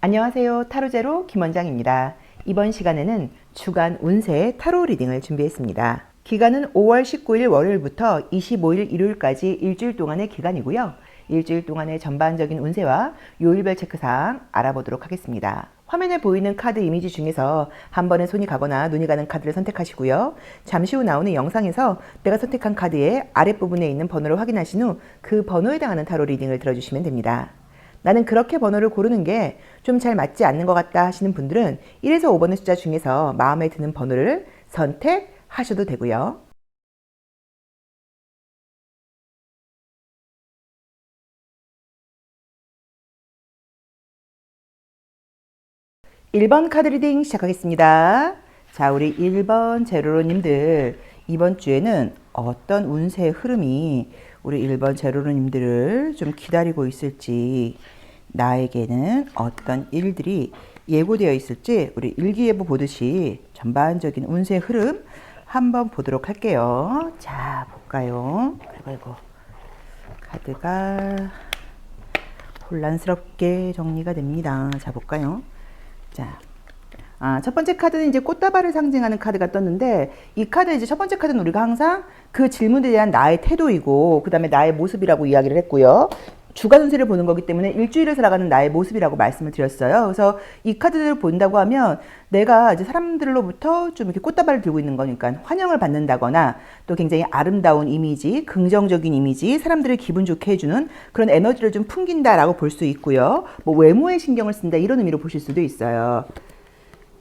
안녕하세요. 타로제로 김원장입니다. 이번 시간에는 주간 운세 타로 리딩을 준비했습니다. 기간은 5월 19일 월요일부터 25일 일요일까지 일주일 동안의 기간이고요. 일주일 동안의 전반적인 운세와 요일별 체크사항 알아보도록 하겠습니다. 화면에 보이는 카드 이미지 중에서 한 번에 손이 가거나 눈이 가는 카드를 선택하시고요. 잠시 후 나오는 영상에서 내가 선택한 카드의 아랫부분에 있는 번호를 확인하신 후 그 번호에 해당하는 타로 리딩을 들어주시면 됩니다. 나는 그렇게 번호를 고르는 게 좀 잘 맞지 않는 것 같다 하시는 분들은 1에서 5번의 숫자 중에서 마음에 드는 번호를 선택하셔도 되고요. (1번) 카드 리딩 시작하겠습니다. 자, 우리 1번 제로로님들, 이번 주에는 어떤 운세의 흐름이 우리 1번 제로로님들을 좀 기다리고 있을지, 나에게는 어떤 일들이 예고되어 있을지 우리 일기예보 보듯이 전반적인 운세 흐름 한번 보도록 할게요. 자, 볼까요? 아이고, 카드가 혼란스럽게 정리가 됩니다. 자, 볼까요? 자, 첫 번째 카드는 이제 꽃다발을 상징하는 카드가 떴는데, 이 카드 이제 첫 번째 카드는 우리가 항상 그 질문에 대한 나의 태도이고, 그 다음에 나의 모습이라고 이야기를 했고요. 주간 운세를 보는 거기 때문에 일주일을 살아가는 나의 모습이라고 말씀을 드렸어요. 그래서 이 카드를 본다고 하면 내가 이제 사람들로부터 좀 이렇게 꽃다발을 들고 있는 거니까 환영을 받는다거나, 또 굉장히 아름다운 이미지, 긍정적인 이미지, 사람들을 기분 좋게 해주는 그런 에너지를 좀 풍긴다라고 볼 수 있고요. 뭐 외모에 신경을 쓴다 이런 의미로 보실 수도 있어요.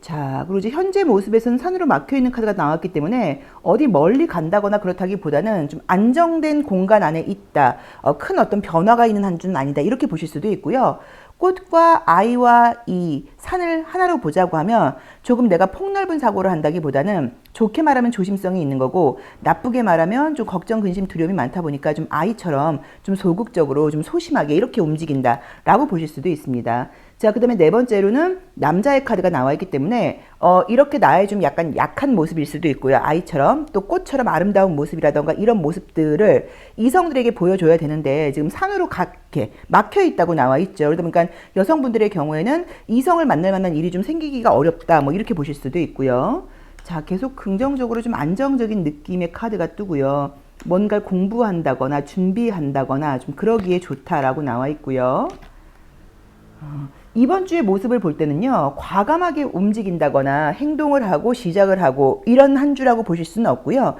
자, 그리고 이제 현재 모습에서는 산으로 막혀있는 카드가 나왔기 때문에 어디 멀리 간다거나 그렇다기보다는 좀 안정된 공간 안에 있다. 큰 어떤 변화가 있는 한 주는 아니다. 이렇게 보실 수도 있고요. 꽃과 아이와 이 산을 하나로 보자고 하면 조금 내가 폭넓은 사고를 한다기보다는 좋게 말하면 조심성이 있는 거고, 나쁘게 말하면 좀 걱정, 근심, 두려움이 많다 보니까 좀 아이처럼 좀 소극적으로 좀 소심하게 이렇게 움직인다라고 보실 수도 있습니다. 자, 그 다음에 네 번째로는 남자의 카드가 나와 있기 때문에 이렇게 나의 좀 약간 약한 모습일 수도 있고요. 아이처럼 또 꽃처럼 아름다운 모습이라던가 이런 모습들을 이성들에게 보여줘야 되는데 지금 산으로 이렇게 막혀 있다고 나와 있죠. 그러다 보니까 여성분들의 경우에는 이성을 만날 만한 일이 좀 생기기가 어렵다, 뭐 이렇게 보실 수도 있고요. 자, 계속 긍정적으로 좀 안정적인 느낌의 카드가 뜨고요. 뭔가를 공부한다거나 준비한다거나 좀 그러기에 좋다라고 나와 있고요. 이번 주의 모습을 볼 때는요, 과감하게 움직인다거나 행동을 하고 시작을 하고 이런 한 주라고 보실 수는 없고요.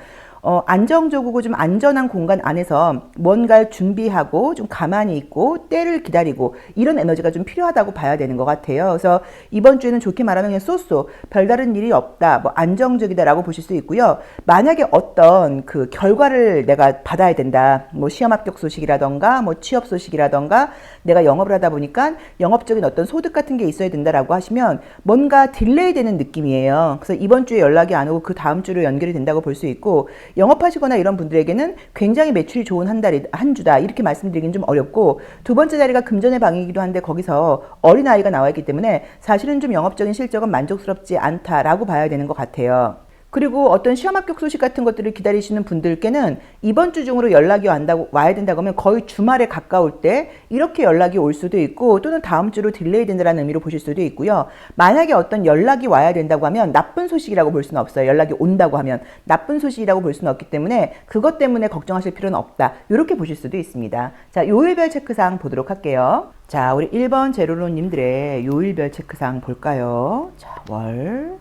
안정적이고 좀 안전한 공간 안에서 뭔가를 준비하고 좀 가만히 있고 때를 기다리고 이런 에너지가 좀 필요하다고 봐야 되는 것 같아요. 그래서 이번 주에는 좋게 말하면 그냥 쏘쏘 별다른 일이 없다, 뭐 안정적이다라고 보실 수 있고요. 만약에 어떤 그 결과를 내가 받아야 된다, 뭐 시험 합격 소식이라던가 뭐 취업 소식이라던가 내가 영업을 하다 보니까 영업적인 어떤 소득 같은 게 있어야 된다라고 하시면 뭔가 딜레이 되는 느낌이에요. 그래서 이번 주에 연락이 안 오고 그 다음 주로 연결이 된다고 볼 수 있고, 영업하시거나 이런 분들에게는 굉장히 매출이 좋은 한 주다 이렇게 말씀드리긴 좀 어렵고, 두 번째 자리가 금전의 방이기도 한데 거기서 어린아이가 나와 있기 때문에 사실은 좀 영업적인 실적은 만족스럽지 않다라고 봐야 되는 것 같아요. 그리고 어떤 시험 합격 소식 같은 것들을 기다리시는 분들께는 이번 주 중으로 연락이 와야 된다고 하면 거의 주말에 가까울 때 이렇게 연락이 올 수도 있고, 또는 다음 주로 딜레이 된다는 의미로 보실 수도 있고요. 만약에 어떤 연락이 와야 된다고 하면 나쁜 소식이라고 볼 수는 없어요. 연락이 온다고 하면 나쁜 소식이라고 볼 수는 없기 때문에 그것 때문에 걱정하실 필요는 없다, 이렇게 보실 수도 있습니다. 자, 요일별 체크사항 보도록 할게요. 자, 우리 1번 제로로님들의 요일별 체크사항 볼까요? 자, 월,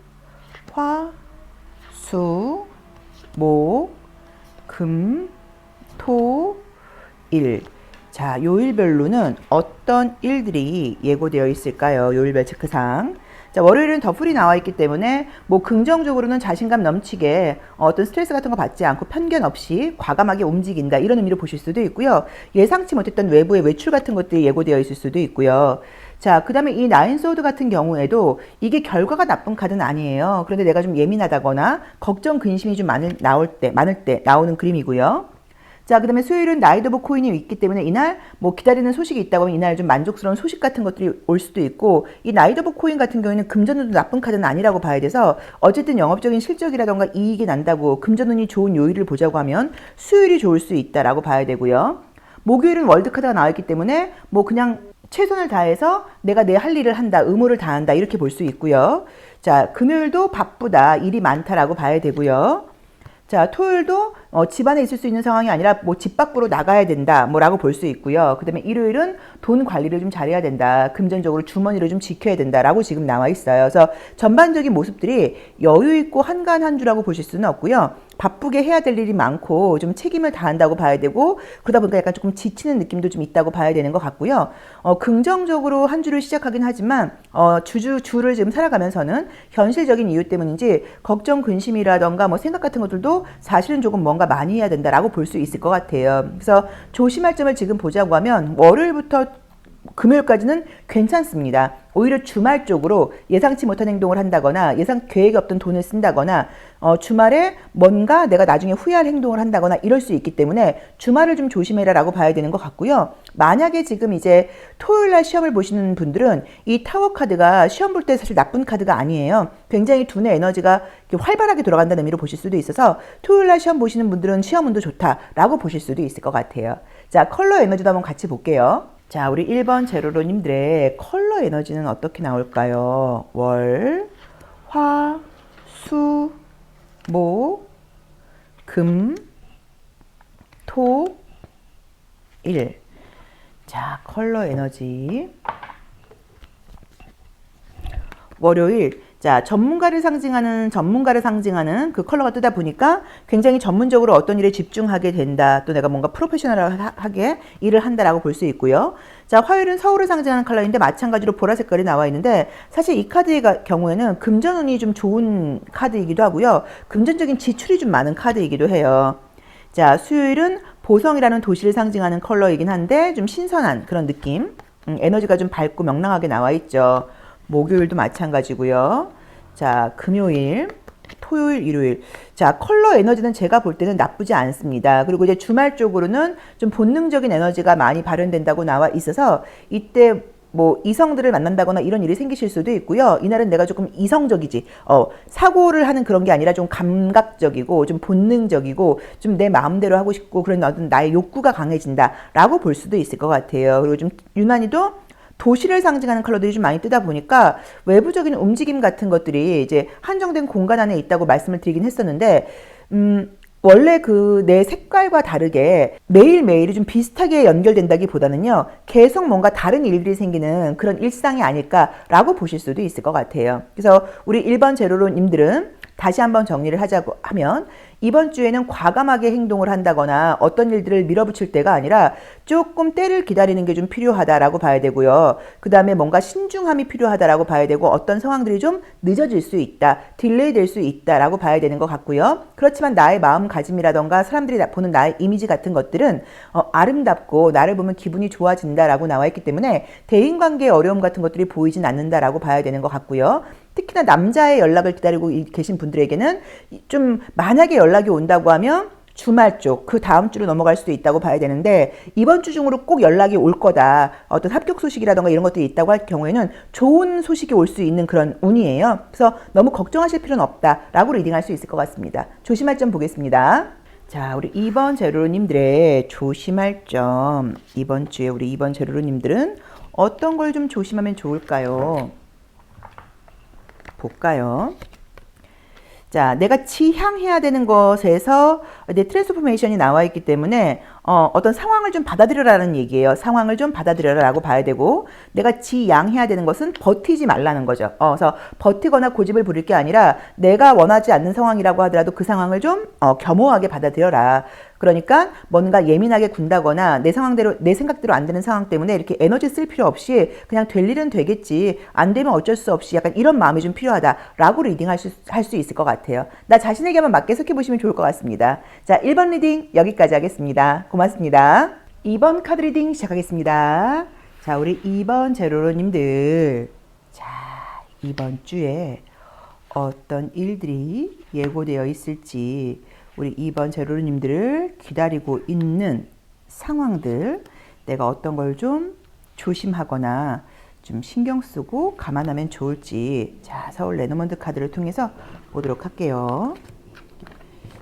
화, 수, 목, 금, 토, 일. 자, 요일별로는 어떤 일들이 예고되어 있을까요? 요일별 체크상. 자, 월요일은 더풀이 나와 있기 때문에 뭐 긍정적으로는 자신감 넘치게 어떤 스트레스 같은 거 받지 않고 편견 없이 과감하게 움직인다, 이런 의미로 보실 수도 있고요. 예상치 못했던 외부의 외출 같은 것들이 예고되어 있을 수도 있고요. 자, 그 다음에 이 나인 소드 같은 경우에도 이게 결과가 나쁜 카드는 아니에요. 그런데 내가 좀 예민하다거나 걱정, 근심이 좀 많을 때 나오는 그림이고요. 자, 그 다음에 수요일은 나이트 오브 코인이 있기 때문에 이날 뭐 기다리는 소식이 있다고 하면 이날 좀 만족스러운 소식 같은 것들이 올 수도 있고, 이 나이트 오브 코인 같은 경우에는 금전운도 나쁜 카드는 아니라고 봐야 돼서 어쨌든 영업적인 실적이라던가 이익이 난다고 금전운이 좋은 요일을 보자고 하면 수요일이 좋을 수 있다라고 봐야 되고요. 목요일은 월드카드가 나와있기 때문에 뭐 그냥 최선을 다해서 내가 내 할 일을 한다, 의무를 다한다 이렇게 볼 수 있고요. 자, 금요일도 바쁘다, 일이 많다라고 봐야 되고요. 자, 토요일도 집안에 있을 수 있는 상황이 아니라 뭐 집 밖으로 나가야 된다 뭐라고 볼 수 있고요. 그 다음에 일요일은 돈 관리를 좀 잘해야 된다. 금전적으로 주머니를 좀 지켜야 된다라고 지금 나와 있어요. 그래서 전반적인 모습들이 여유 있고 한가한 한 주라고 보실 수는 없고요. 바쁘게 해야 될 일이 많고 좀 책임을 다한다고 봐야 되고, 그러다 보니까 약간 조금 지치는 느낌도 좀 있다고 봐야 되는 것 같고요. 긍정적으로 한 주를 시작하긴 하지만 주를 지금 살아가면서는 현실적인 이유 때문인지 걱정, 근심이라던가 뭐 생각 같은 것들도 사실은 조금 뭔가 많이 해야 된다라고 볼 수 있을 것 같아요. 그래서 조심할 점을 지금 보자고 하면 월요일부터 금요일까지는 괜찮습니다. 오히려 주말 쪽으로 예상치 못한 행동을 한다거나 예상 계획이 없던 돈을 쓴다거나 주말에 뭔가 내가 나중에 후회할 행동을 한다거나 이럴 수 있기 때문에 주말을 좀 조심해라 라고 봐야 되는 것 같고요. 만약에 지금 이제 토요일날 시험을 보시는 분들은 이 타워 카드가 시험 볼 때 사실 나쁜 카드가 아니에요. 굉장히 두뇌 에너지가 활발하게 돌아간다는 의미로 보실 수도 있어서 토요일날 시험 보시는 분들은 시험 운도 좋다라고 보실 수도 있을 것 같아요. 자, 컬러 에너지도 한번 같이 볼게요. 자, 우리 1번 제로로님들의 컬러 에너지는 어떻게 나올까요? 월, 화, 수, 목, 금, 토, 일. 자, 컬러 에너지. 월요일. 자, 전문가를 상징하는 그 컬러가 뜨다 보니까 굉장히 전문적으로 어떤 일에 집중하게 된다. 또 내가 뭔가 프로페셔널하게 일을 한다라고 볼 수 있고요. 자, 화요일은 서울을 상징하는 컬러인데 마찬가지로 보라 색깔이 나와 있는데 사실 이 카드의 경우에는 금전운이 좀 좋은 카드이기도 하고요. 금전적인 지출이 좀 많은 카드이기도 해요. 자, 수요일은 보성이라는 도시를 상징하는 컬러이긴 한데 좀 신선한 그런 느낌. 에너지가 좀 밝고 명랑하게 나와 있죠. 목요일도 마찬가지고요. 자, 금요일, 토요일, 일요일. 자, 컬러 에너지는 제가 볼 때는 나쁘지 않습니다. 그리고 이제 주말 쪽으로는 좀 본능적인 에너지가 많이 발현된다고 나와 있어서 이때 뭐 이성들을 만난다거나 이런 일이 생기실 수도 있고요. 이날은 내가 조금 이성적이지, 사고를 하는 그런 게 아니라 좀 감각적이고 좀 본능적이고 좀 내 마음대로 하고 싶고 그런 어떤 나의 욕구가 강해진다라고 볼 수도 있을 것 같아요. 그리고 좀 유난히도 도시를 상징하는 컬러들이 좀 많이 뜨다 보니까 외부적인 움직임 같은 것들이 이제 한정된 공간 안에 있다고 말씀을 드리긴 했었는데, 원래 그 내 색깔과 다르게 매일매일이 좀 비슷하게 연결된다기보다는요, 계속 뭔가 다른 일들이 생기는 그런 일상이 아닐까라고 보실 수도 있을 것 같아요. 그래서 우리 1번 제로로님들은 다시 한번 정리를 하자고 하면 이번 주에는 과감하게 행동을 한다거나 어떤 일들을 밀어붙일 때가 아니라 조금 때를 기다리는 게 좀 필요하다라고 봐야 되고요. 그 다음에 뭔가 신중함이 필요하다라고 봐야 되고 어떤 상황들이 좀 늦어질 수 있다, 딜레이 될 수 있다라고 봐야 되는 것 같고요. 그렇지만 나의 마음가짐이라던가 사람들이 보는 나의 이미지 같은 것들은 아름답고 나를 보면 기분이 좋아진다라고 나와 있기 때문에 대인관계의 어려움 같은 것들이 보이진 않는다라고 봐야 되는 것 같고요. 특히나 남자의 연락을 기다리고 계신 분들에게는 좀 만약에 연락이 온다고 하면 주말 쪽, 그 다음 주로 넘어갈 수도 있다고 봐야 되는데 이번 주 중으로 꼭 연락이 올 거다. 어떤 합격 소식이라던가 이런 것들이 있다고 할 경우에는 좋은 소식이 올 수 있는 그런 운이에요. 그래서 너무 걱정하실 필요는 없다라고 리딩할 수 있을 것 같습니다. 조심할 점 보겠습니다. 자, 우리 2번 제로로님들의 조심할 점. 이번 주에 우리 2번 제로로님들은 어떤 걸 좀 조심하면 좋을까요? 볼까요? 자, 내가 지향해야 되는 것에서 이제 트랜스포메이션이 나와 있기 때문에 어떤 상황을 좀 받아들여라는 얘기예요. 상황을 좀 받아들여라라고 봐야 되고, 내가 지양해야 되는 것은 버티지 말라는 거죠. 그래서 버티거나 고집을 부릴 게 아니라 내가 원하지 않는 상황이라고 하더라도 그 상황을 좀 겸허하게 받아들여라. 그러니까 뭔가 예민하게 군다거나 내 상황대로, 내 생각대로 안 되는 상황 때문에 이렇게 에너지 쓸 필요 없이 그냥 될 일은 되겠지, 안 되면 어쩔 수 없이, 약간 이런 마음이 좀 필요하다라고 리딩할 수 있을 것 같아요. 나 자신에게만 맞게 해석해보시면 좋을 것 같습니다. 자, 1번 리딩 여기까지 하겠습니다. 고맙습니다. 2번 카드 리딩 시작하겠습니다. 자, 우리 2번 제로로님들, 자, 이번 주에 어떤 일들이 예고되어 있을지, 우리 2번 제로로님들을 기다리고 있는 상황들, 내가 어떤 걸 좀 조심하거나 좀 신경 쓰고 감안하면 좋을지, 자, 서울 레노먼드 카드를 통해서 보도록 할게요.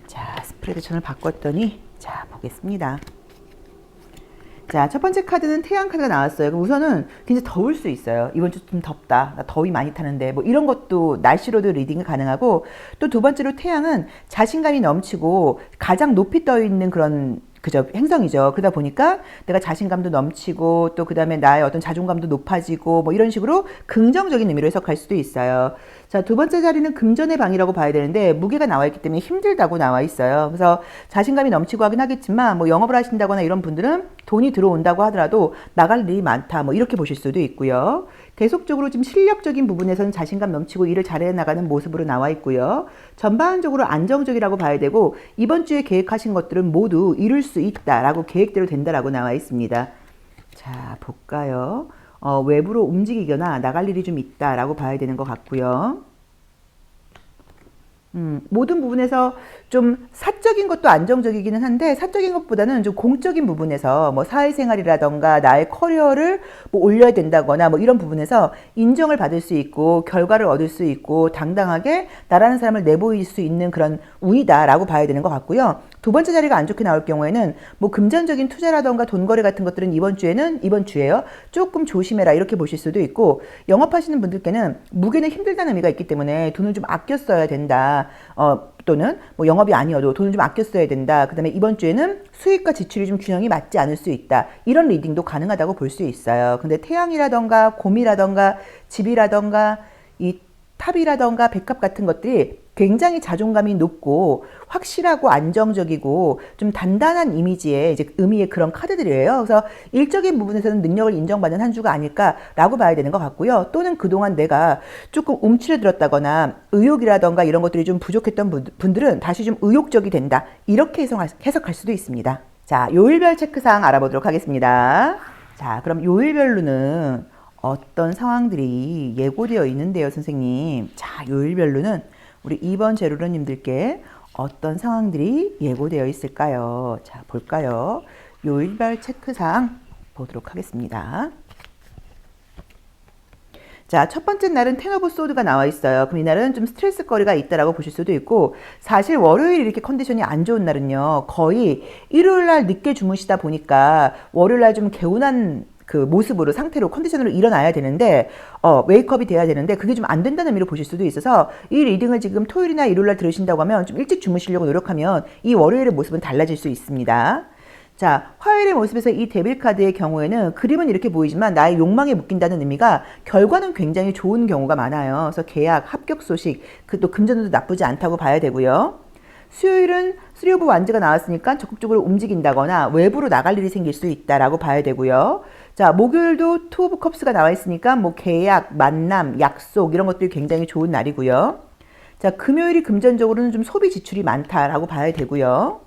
자, 스프레드 천을 바꿨더니, 자, 보겠습니다. 자, 첫 번째 카드는 태양 카드가 나왔어요. 그럼 우선은 굉장히 더울 수 있어요. 이번 주 좀 덥다. 나 더위 많이 타는데. 뭐 이런 것도 날씨로도 리딩이 가능하고, 또 두 번째로 태양은 자신감이 넘치고 가장 높이 떠 있는 그런 그저 행성이죠. 그러다 보니까 내가 자신감도 넘치고 또 그다음에 나의 어떤 자존감도 높아지고 뭐 이런 식으로 긍정적인 의미로 해석할 수도 있어요. 자, 두 번째 자리는 금전의 방이라고 봐야 되는데 무게가 나와 있기 때문에 힘들다고 나와 있어요. 그래서 자신감이 넘치고 하긴 하겠지만 뭐 영업을 하신다거나 이런 분들은 돈이 들어온다고 하더라도 나갈 일이 많다 뭐 이렇게 보실 수도 있고요. 계속적으로 지금 실력적인 부분에서는 자신감 넘치고 일을 잘해 나가는 모습으로 나와 있고요. 전반적으로 안정적이라고 봐야 되고 이번 주에 계획하신 것들은 모두 이룰 수 있다라고 계획대로 된다라고 나와 있습니다. 자, 볼까요? 외부로 움직이거나 나갈 일이 좀 있다라고 봐야 되는 것 같고요. 모든 부분에서 좀 사적인 것도 안정적이기는 한데 사적인 것보다는 좀 공적인 부분에서 뭐 사회생활이라던가 나의 커리어를 뭐 올려야 된다거나 뭐 이런 부분에서 인정을 받을 수 있고 결과를 얻을 수 있고 당당하게 나라는 사람을 내보일 수 있는 그런 운이다라고 봐야 되는 것 같고요. 두 번째 자리가 안 좋게 나올 경우에는 뭐 금전적인 투자라던가 돈거래 같은 것들은 이번 주에요. 조금 조심해라 이렇게 보실 수도 있고 영업하시는 분들께는 무게는 힘들다는 의미가 있기 때문에 돈을 좀 아껴 써야 된다. 또는 뭐 영업이 아니어도 돈을 좀 아껴 써야 된다. 그 다음에 이번 주에는 수익과 지출이 좀 균형이 맞지 않을 수 있다. 이런 리딩도 가능하다고 볼 수 있어요. 근데 태양이라던가 곰이라던가 집이라던가 이 탑이라던가 백합 같은 것들이 굉장히 자존감이 높고 확실하고 안정적이고 좀 단단한 이미지의 이제 의미의 그런 카드들이에요. 그래서 일적인 부분에서는 능력을 인정받는 한 주가 아닐까라고 봐야 되는 것 같고요. 또는 그동안 내가 조금 움츠러들었다거나 의욕이라던가 이런 것들이 좀 부족했던 분들은 다시 좀 의욕적이 된다. 이렇게 해석할 수도 있습니다. 자, 요일별 체크사항 알아보도록 하겠습니다. 자, 그럼 요일별로는 어떤 상황들이 예고되어 있는데요, 선생님. 자, 요일별로는 우리 2번 제로로님들께 어떤 상황들이 예고되어 있을까요? 자, 볼까요? 요일별 체크사항 보도록 하겠습니다. 자, 첫 번째 날은 텐 오브 소드가 나와 있어요. 그럼 이날은 좀 스트레스 거리가 있다라고 보실 수도 있고 사실 월요일 이렇게 컨디션이 안 좋은 날은요. 거의 일요일 날 늦게 주무시다 보니까 월요일 날 좀 개운한 그 모습으로 상태로 컨디션으로 일어나야 되는데 웨이크업이 돼야 되는데 그게 좀 안 된다는 의미로 보실 수도 있어서 이 리딩을 지금 토요일이나 일요일날 들으신다고 하면 좀 일찍 주무시려고 노력하면 이 월요일의 모습은 달라질 수 있습니다. 자, 화요일의 모습에서 이 데빌 카드의 경우에는 그림은 이렇게 보이지만 나의 욕망에 묶인다는 의미가 결과는 굉장히 좋은 경우가 많아요. 그래서 계약, 합격 소식, 또 금전도 나쁘지 않다고 봐야 되고요. 수요일은 3 오브 완즈가 나왔으니까 적극적으로 움직인다거나 외부로 나갈 일이 생길 수 있다라고 봐야 되고요. 자, 목요일도 2 오브 컵스가 나와 있으니까 뭐 계약, 만남, 약속 이런 것들이 굉장히 좋은 날이고요. 자, 금요일이 금전적으로는 좀 소비 지출이 많다라고 봐야 되고요.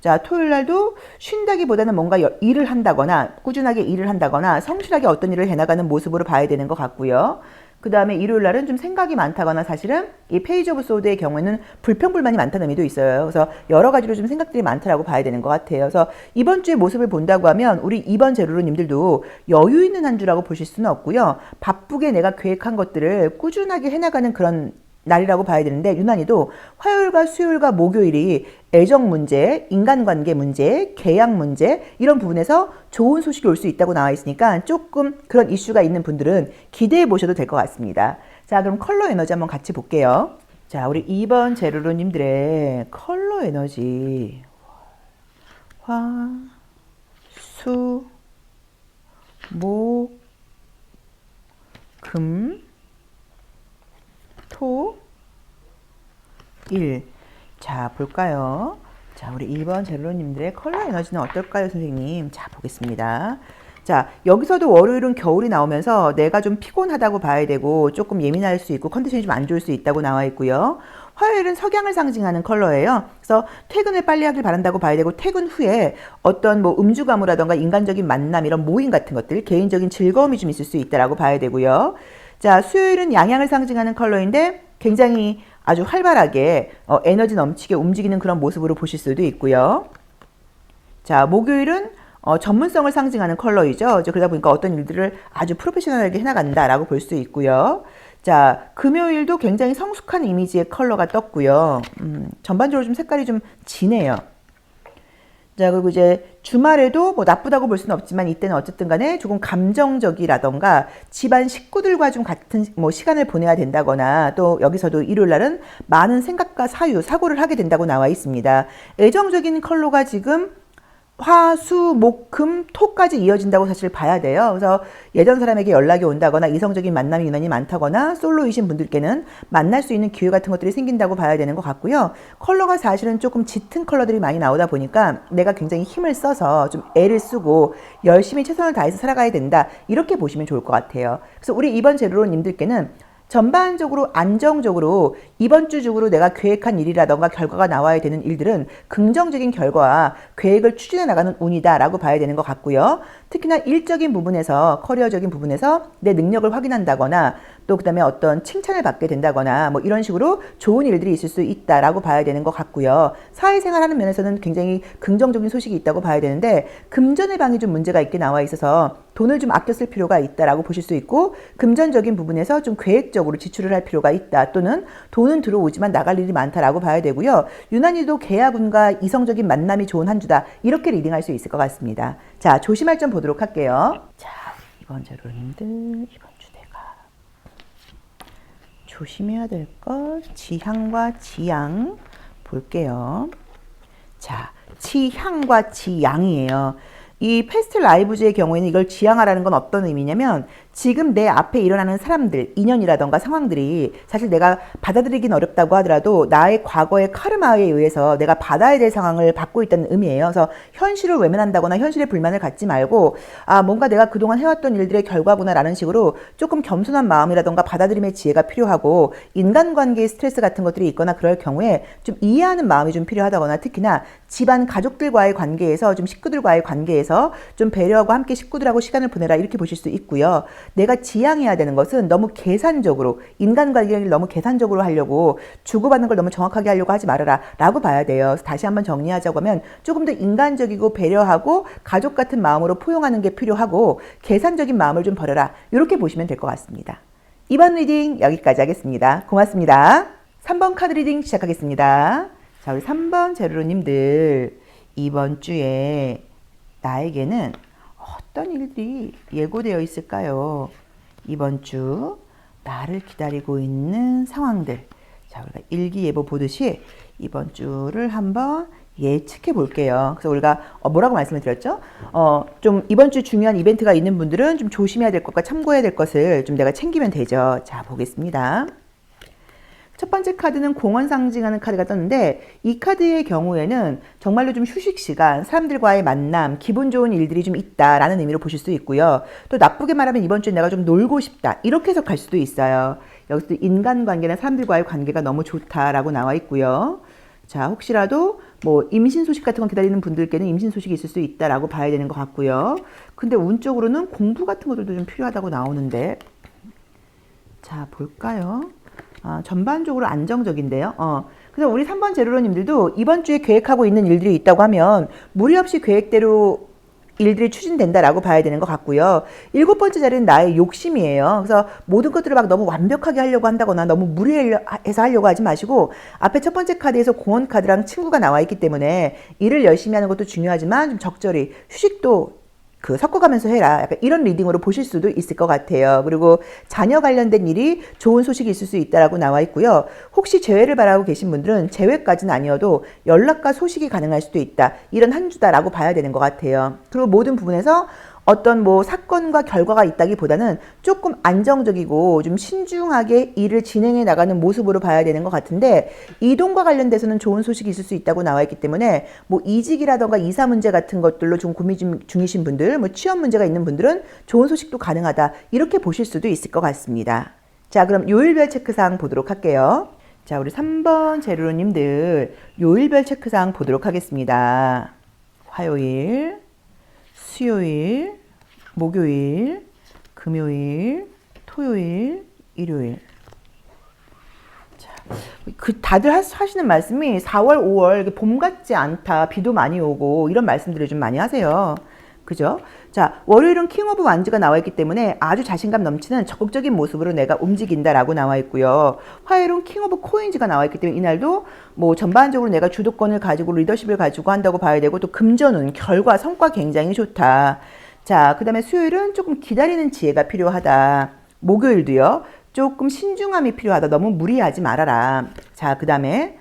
자, 토요일 날도 쉰다기보다는 뭔가 일을 한다거나 꾸준하게 일을 한다거나 성실하게 어떤 일을 해나가는 모습으로 봐야 되는 것 같고요. 그 다음에 일요일 날은 좀 생각이 많다거나 사실은 이 페이지 오브 소드의 경우에는 불평불만이 많다는 의미도 있어요. 그래서 여러 가지로 좀 생각들이 많다라고 봐야 되는 것 같아요. 그래서 이번 주의 모습을 본다고 하면 우리 2번 제로로님들도 여유 있는 한 주라고 보실 수는 없고요. 바쁘게 내가 계획한 것들을 꾸준하게 해나가는 그런 날이라고 봐야 되는데 유난히도 화요일과 수요일과 목요일이 애정 문제, 인간관계 문제, 계약 문제 이런 부분에서 좋은 소식이 올 수 있다고 나와 있으니까 조금 그런 이슈가 있는 분들은 기대해 보셔도 될 것 같습니다. 자, 그럼 컬러 에너지 한번 같이 볼게요. 자, 우리 2번 제로로님들의 컬러 에너지 화, 수, 목, 금, 토, 일. 자, 볼까요? 자, 우리 2번 젤로님들의 컬러 에너지는 어떨까요, 선생님? 자, 보겠습니다. 자, 여기서도 월요일은 겨울이 나오면서 내가 좀 피곤하다고 봐야 되고 조금 예민할 수 있고 컨디션이 좀 안 좋을 수 있다고 나와 있고요. 화요일은 석양을 상징하는 컬러예요. 그래서 퇴근을 빨리 하길 바란다고 봐야 되고 퇴근 후에 어떤 뭐 음주가무라던가 인간적인 만남 이런 모임 같은 것들 개인적인 즐거움이 좀 있을 수 있다라고 봐야 되고요. 자, 수요일은 양양을 상징하는 컬러인데 굉장히 아주 활발하게 에너지 넘치게 움직이는 그런 모습으로 보실 수도 있고요. 자, 목요일은 전문성을 상징하는 컬러이죠. 그러다 보니까 어떤 일들을 아주 프로페셔널하게 해나간다라고 볼 수 있고요. 자, 금요일도 굉장히 성숙한 이미지의 컬러가 떴고요. 전반적으로 좀 색깔이 좀 진해요. 자, 그리고 이제 주말에도 뭐 나쁘다고 볼 수는 없지만 이때는 어쨌든 간에 조금 감정적이라던가 집안 식구들과 좀 같은 뭐 시간을 보내야 된다거나 또 여기서도 일요일 날은 많은 생각과 사고를 하게 된다고 나와 있습니다. 애정적인 컬러가 지금 화, 수, 목, 금, 토까지 이어진다고 사실 봐야 돼요. 그래서 예전 사람에게 연락이 온다거나 이성적인 만남이 유난히 많다거나 솔로이신 분들께는 만날 수 있는 기회 같은 것들이 생긴다고 봐야 되는 것 같고요. 컬러가 사실은 조금 짙은 컬러들이 많이 나오다 보니까 내가 굉장히 힘을 써서 좀 애를 쓰고 열심히 최선을 다해서 살아가야 된다. 이렇게 보시면 좋을 것 같아요. 그래서 우리 이번 제로로님들께는 전반적으로 안정적으로 이번 주 중으로 내가 계획한 일이라던가 결과가 나와야 되는 일들은 긍정적인 결과와 계획을 추진해 나가는 운이다라고 봐야 되는 것 같고요. 특히나 일적인 부분에서 커리어적인 부분에서 내 능력을 확인한다거나 또 그다음에 어떤 칭찬을 받게 된다거나 뭐 이런 식으로 좋은 일들이 있을 수 있다라고 봐야 되는 것 같고요. 사회생활하는 면에서는 굉장히 긍정적인 소식이 있다고 봐야 되는데 금전의 방이 좀 문제가 있게 나와 있어서 돈을 좀 아껴 쓸 필요가 있다라고 보실 수 있고 금전적인 부분에서 좀 계획적으로 지출을 할 필요가 있다 또는 돈은 들어오지만 나갈 일이 많다라고 봐야 되고요. 유난히도 계약운과 이성적인 만남이 좋은 한 주다 이렇게 리딩할 수 있을 것 같습니다. 자, 조심할 점 보도록 할게요. 자, 이번 제로님들 이번 주 내가 조심해야 될 것 지향과 지양 볼게요. 자, 지향과 지양이에요. 이 패스트 라이브즈의 경우에는 이걸 지향하라는 건 어떤 의미냐면 지금 내 앞에 일어나는 사람들, 인연이라던가 상황들이 사실 내가 받아들이긴 어렵다고 하더라도 나의 과거의 카르마에 의해서 내가 받아야 될 상황을 받고 있다는 의미예요. 그래서 현실을 외면한다거나 현실에 불만을 갖지 말고 아 뭔가 내가 그동안 해왔던 일들의 결과구나라는 식으로 조금 겸손한 마음이라던가 받아들임의 지혜가 필요하고 인간관계의 스트레스 같은 것들이 있거나 그럴 경우에 좀 이해하는 마음이 좀 필요하다거나 특히나 집안 가족들과의 관계에서 좀 식구들과의 관계에서 좀 배려하고 함께 식구들하고 시간을 보내라 이렇게 보실 수 있고요. 내가 지향해야 되는 것은 너무 계산적으로 인간관계를 너무 계산적으로 하려고 주고받는 걸 너무 정확하게 하려고 하지 말아라 라고 봐야 돼요. 그래서 다시 한번 정리하자고 하면 조금 더 인간적이고 배려하고 가족 같은 마음으로 포용하는 게 필요하고 계산적인 마음을 좀 버려라 이렇게 보시면 될 것 같습니다. 이번 리딩 여기까지 하겠습니다. 고맙습니다. 3번 카드 리딩 시작하겠습니다. 자, 우리 3번 제로로님들 이번 주에 나에게는 어떤 일들이 예고되어 있을까요? 이번 주 나를 기다리고 있는 상황들. 자, 우리가 일기예보 보듯이 이번 주를 한번 예측해 볼게요. 그래서 우리가 뭐라고 말씀을 드렸죠? 좀 이번 주 중요한 이벤트가 있는 분들은 좀 조심해야 될 것과 참고해야 될 것을 좀 내가 챙기면 되죠. 자, 보겠습니다. 첫 번째 카드는 공헌 상징하는 카드가 떴는데 이 카드의 경우에는 정말로 좀 휴식 시간, 사람들과의 만남, 기분 좋은 일들이 좀 있다라는 의미로 보실 수 있고요. 또 나쁘게 말하면 이번 주에 내가 좀 놀고 싶다 이렇게 해석할 수도 있어요. 여기서 인간관계나 사람들과의 관계가 너무 좋다라고 나와 있고요. 자, 혹시라도 뭐 임신 소식 같은 거 기다리는 분들께는 임신 소식이 있을 수 있다라고 봐야 되는 것 같고요. 근데 운적으로는 공부 같은 것들도 좀 필요하다고 나오는데 자, 볼까요? 전반적으로 안정적인데요. 그래서 우리 3번 제로로님들도 이번 주에 계획하고 있는 일들이 있다고 하면 무리 없이 계획대로 일들이 추진된다라고 봐야 되는 것 같고요. 7번째 자리는 나의 욕심이에요. 그래서 모든 것들을 막 너무 완벽하게 하려고 한다거나 너무 무리해서 하려고 하지 마시고 앞에 첫 번째 카드에서 공헌 카드랑 친구가 나와 있기 때문에 일을 열심히 하는 것도 중요하지만 좀 적절히 휴식도 섞어가면서 해라. 약간 이런 리딩으로 보실 수도 있을 것 같아요. 그리고 자녀 관련된 일이 좋은 소식이 있을 수 있다라고 나와 있고요. 혹시 재회를 바라고 계신 분들은 재회까지는 아니어도 연락과 소식이 가능할 수도 있다. 이런 한 주다라고 봐야 되는 것 같아요. 그리고 모든 부분에서 어떤 뭐 사건과 결과가 있다기보다는 조금 안정적이고 좀 신중하게 일을 진행해 나가는 모습으로 봐야 되는 것 같은데 이동과 관련돼서는 좋은 소식이 있을 수 있다고 나와 있기 때문에 뭐 이직이라던가 이사 문제 같은 것들로 좀 고민 중이신 분들, 뭐 취업 문제가 있는 분들은 좋은 소식도 가능하다 이렇게 보실 수도 있을 것 같습니다. 자, 그럼 요일별 체크사항 보도록 할게요. 자, 우리 3번 제로님들 요일별 체크사항 보도록 하겠습니다. 화요일, 수요일, 목요일, 금요일, 토요일, 일요일. 자, 다들 하시는 말씀이 4월, 5월 봄 같지 않다, 비도 많이 오고 이런 말씀들을 좀 많이 하세요. 그죠? 자, 월요일은 킹 오브 완즈가 나와 있기 때문에 아주 자신감 넘치는 적극적인 모습으로 내가 움직인다라고 나와 있고요. 화요일은 킹 오브 코인즈가 나와 있기 때문에 이날도 뭐 전반적으로 내가 주도권을 가지고 리더십을 가지고 한다고 봐야 되고, 또 금전운, 결과, 성과 굉장히 좋다. 자, 그 다음에 수요일은 조금 기다리는 지혜가 필요하다. 목요일도요. 조금 신중함이 필요하다. 너무 무리하지 말아라. 자, 그 다음에